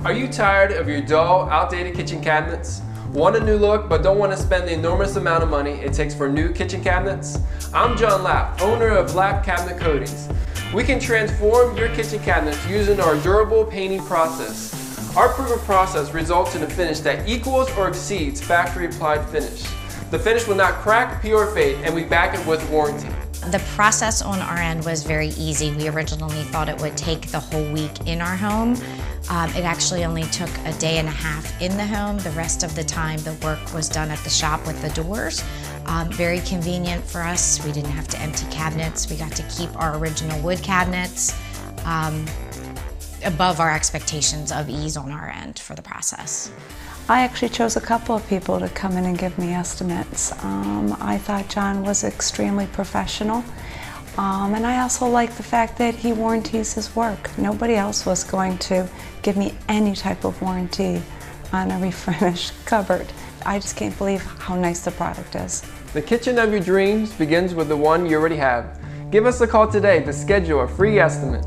Are you tired of your dull, outdated kitchen cabinets? Want a new look but don't want to spend the enormous amount of money it takes for new kitchen cabinets? I'm John Lapp, owner of Lapp Cabinet Coatings. We can transform your kitchen cabinets using our durable painting process. Our proven process results in a finish that equals or exceeds factory applied finish. The finish will not crack, peel, or fade, and we back it with warranty. The process on our end was very easy. We originally thought it would take the whole week in our home. It actually only took a day and a half in the home. The rest of the time the work was done at the shop with the doors. Very convenient for us. We didn't have to empty cabinets. We got to keep our original wood cabinets. Above our expectations of ease on our end for the process. I actually chose a couple of people to come in and give me estimates. I thought John was extremely professional, and I also like the fact that he warranties his work. Nobody else was going to give me any type of warranty on a refinished cupboard. I just can't believe how nice the product is. The kitchen of your dreams begins with the one you already have. Give us a call today to schedule a free estimate.